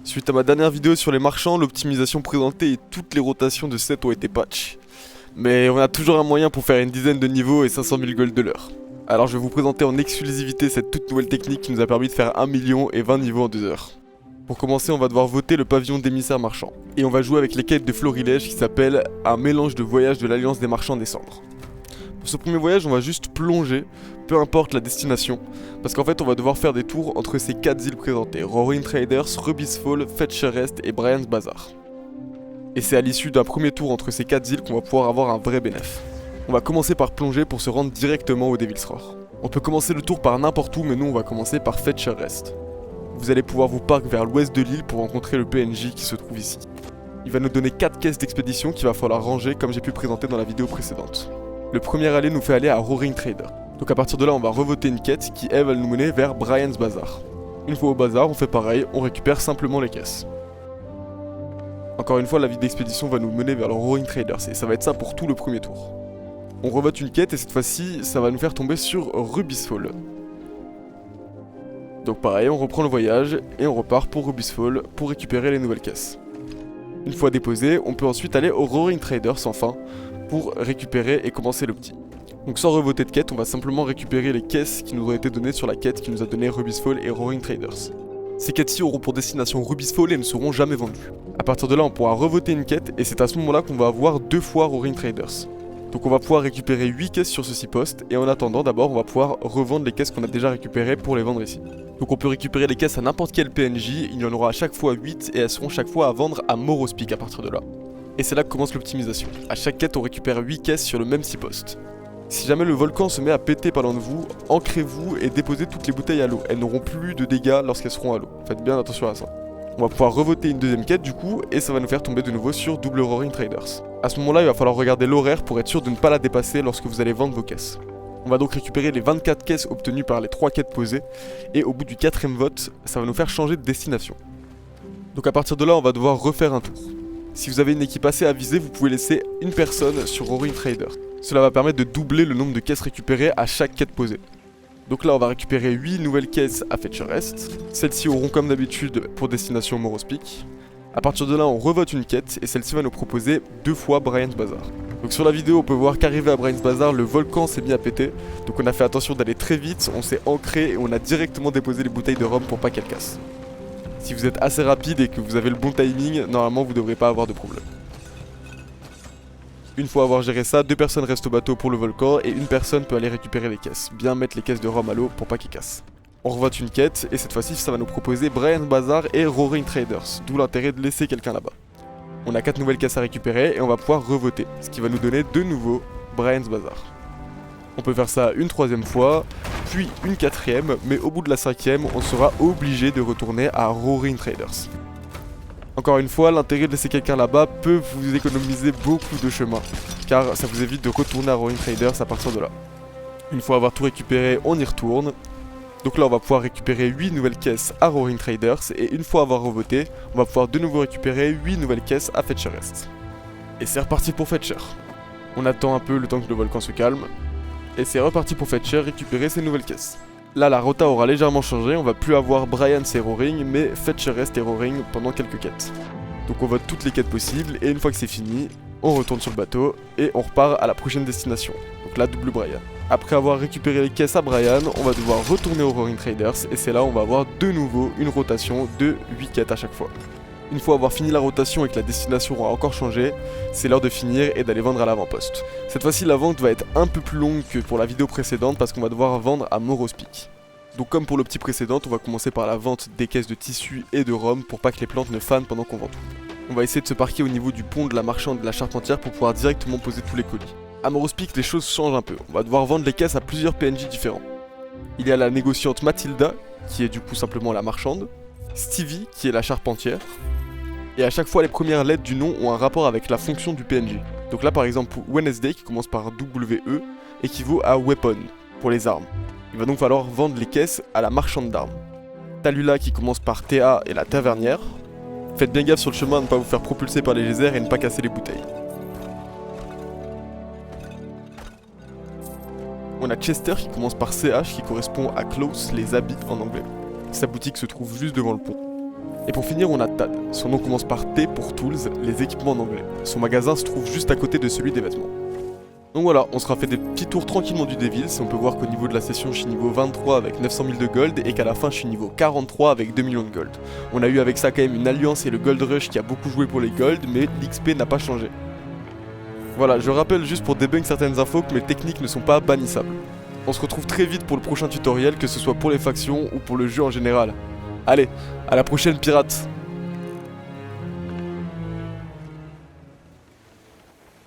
Suite à ma dernière vidéo sur les marchands, l'optimisation présentée et toutes les rotations de sets ont été patch. Mais on a toujours un moyen pour faire une dizaine de niveaux et 500 000 gold de l'heure. Alors je vais vous présenter en exclusivité cette toute nouvelle technique qui nous a permis de faire 1 million et 20 niveaux en 2 heures. Pour commencer, on va devoir voter le pavillon d'émissaires marchands. Et on va jouer avec les quêtes de florilège qui s'appellent un mélange de voyage de l'Alliance des marchands des cendres. Pour ce premier voyage, on va juste plonger, peu importe la destination, parce qu'en fait on va devoir faire des tours entre ces 4 îles présentées, Roaring Traders, Ruby's Fall, Fetcher Rest et Brian's Bazaar. Et c'est à l'issue d'un premier tour entre ces 4 îles qu'on va pouvoir avoir un vrai bénéfice. On va commencer par plonger pour se rendre directement au Devil's Roar. On peut commencer le tour par n'importe où, mais nous on va commencer par Fetcher Rest. Vous allez pouvoir vous park vers l'ouest de l'île pour rencontrer le PNJ qui se trouve ici. Il va nous donner 4 caisses d'expédition qu'il va falloir ranger comme j'ai pu présenter dans la vidéo précédente. Le premier aller nous fait aller à Roaring Trader. Donc à partir de là on va revoter une quête qui elle va nous mener vers Brian's Bazaar. Une fois au bazar on fait pareil, on récupère simplement les caisses. Encore une fois la vie d'expédition va nous mener vers le Roaring Traders et ça va être ça pour tout le premier tour. On revote une quête et cette fois-ci ça va nous faire tomber sur Ruby's Fall. Donc pareil on reprend le voyage et on repart pour Ruby's Fall pour récupérer les nouvelles caisses. Une fois déposé, on peut ensuite aller au Roaring Traders enfin pour récupérer et commencer le petit. Donc sans revoter de quête, on va simplement récupérer les caisses qui nous ont été données sur la quête qui nous a donné Ruby's Fall et Roaring Traders. Ces quêtes-ci auront pour destination Ruby's Fall et ne seront jamais vendues. A partir de là, on pourra revoter une quête et c'est à ce moment-là qu'on va avoir 2 fois Roaring Traders. Donc on va pouvoir récupérer 8 caisses sur ceci poste et en attendant d'abord on va pouvoir revendre les caisses qu'on a déjà récupérées pour les vendre ici. Donc on peut récupérer les caisses à n'importe quel PNJ, il y en aura à chaque fois 8 et elles seront chaque fois à vendre à Morospeak à partir de là. Et c'est là que commence l'optimisation. À chaque quête on récupère 8 caisses sur le même 6 postes. Si jamais le volcan se met à péter par l'un de vous, ancrez-vous et déposez toutes les bouteilles à l'eau. Elles n'auront plus de dégâts lorsqu'elles seront à l'eau. Faites bien attention à ça. On va pouvoir revoter une deuxième quête du coup et ça va nous faire tomber de nouveau sur double Roaring Traders. A ce moment là il va falloir regarder l'horaire pour être sûr de ne pas la dépasser lorsque vous allez vendre vos caisses. On va donc récupérer les 24 caisses obtenues par les 3 quêtes posées et au bout du 4ème vote ça va nous faire changer de destination. Donc à partir de là on va devoir refaire un tour. Si vous avez une équipe assez avisée vous pouvez laisser une personne sur Roaring Traders. Cela va permettre de doubler le nombre de caisses récupérées à chaque quête posée. Donc là on va récupérer 8 nouvelles caisses à Fetcher Rest. Celles-ci auront comme d'habitude pour destination Morospeak. A partir de là on revote une quête et celle-ci va nous proposer 2 fois Brian's Bazaar. Donc sur la vidéo on peut voir qu'arrivé à Brian's Bazaar le volcan s'est mis à péter. Donc on a fait attention d'aller très vite, on s'est ancré et on a directement déposé les bouteilles de rhum pour pas qu'elles cassent. Si vous êtes assez rapide et que vous avez le bon timing, normalement vous devrez pas avoir de problème. Une fois avoir géré ça, 2 personnes restent au bateau pour le volcan et une personne peut aller récupérer les caisses. Bien mettre les caisses de rhum à l'eau pour pas qu'ils cassent. On revote une quête et cette fois-ci ça va nous proposer Brian's Bazaar et Roaring Traders, d'où l'intérêt de laisser quelqu'un là-bas. On a 4 nouvelles caisses à récupérer et on va pouvoir revoter, ce qui va nous donner de nouveau Brian's Bazaar. On peut faire ça une 3ème fois, puis une 4ème, mais au bout de la 5ème, on sera obligé de retourner à Roaring Traders. Encore une fois, l'intérêt de laisser quelqu'un là-bas peut vous économiser beaucoup de chemin, car ça vous évite de retourner à Roaring Traders à partir de là. Une fois avoir tout récupéré, on y retourne. Donc là on va pouvoir récupérer 8 nouvelles caisses à Roaring Traders et une fois avoir revoté, on va pouvoir de nouveau récupérer 8 nouvelles caisses à Fetcher Rest. Et c'est reparti pour Fetcher. On attend un peu le temps que le volcan se calme. Et c'est reparti pour Fetcher récupérer ses nouvelles caisses. Là la rota aura légèrement changé, on va plus avoir Brian's et Roaring mais Fetcher Rest et Roaring pendant quelques quêtes. Donc on vote toutes les quêtes possibles et une fois que c'est fini, on retourne sur le bateau et on repart à la prochaine destination. Donc là double Brian. Après avoir récupéré les caisses à Brian, on va devoir retourner au Roaring Traders et c'est là où on va avoir de nouveau une rotation de 8 quêtes à chaque fois. Une fois avoir fini la rotation et que la destination aura encore changé, c'est l'heure de finir et d'aller vendre à l'avant-poste. Cette fois-ci la vente va être un peu plus longue que pour la vidéo précédente parce qu'on va devoir vendre à Morospeak. Donc comme pour le petit précédent, on va commencer par la vente des caisses de tissu et de rhum pour pas que les plantes ne fanent pendant qu'on vend tout. On va essayer de se parquer au niveau du pont de la marchande et de la charpentière pour pouvoir directement poser tous les colis. À Morospeak, les choses changent un peu. On va devoir vendre les caisses à plusieurs PNJ différents. Il y a la négociante Mathilda, qui est du coup simplement la marchande, Stevie, qui est la charpentière, et à chaque fois les premières lettres du nom ont un rapport avec la fonction du PNJ. Donc là par exemple Wednesday, qui commence par WE, équivaut à Weapon, pour les armes. Il va donc falloir vendre les caisses à la marchande d'armes. Talula, qui commence par TA, et la tavernière. Faites bien gaffe sur le chemin à ne pas vous faire propulser par les geysers et ne pas casser les bouteilles. On a Chester qui commence par CH qui correspond à Close, les habits en anglais. Sa boutique se trouve juste devant le pont. Et pour finir, on a Tad. Son nom commence par T pour Tools, les équipements en anglais. Son magasin se trouve juste à côté de celui des vêtements. Donc voilà, on sera fait des petits tours tranquillement du Devils. On peut voir qu'au niveau de la session, je suis niveau 23 avec 900 000 de gold et qu'à la fin, je suis niveau 43 avec 2 millions de gold. On a eu avec ça quand même une alliance et le gold rush qui a beaucoup joué pour les gold, mais l'XP n'a pas changé. Voilà, je rappelle juste pour débunk certaines infos que mes techniques ne sont pas bannissables. On se retrouve très vite pour le prochain tutoriel, que ce soit pour les factions ou pour le jeu en général. Allez, à la prochaine pirates!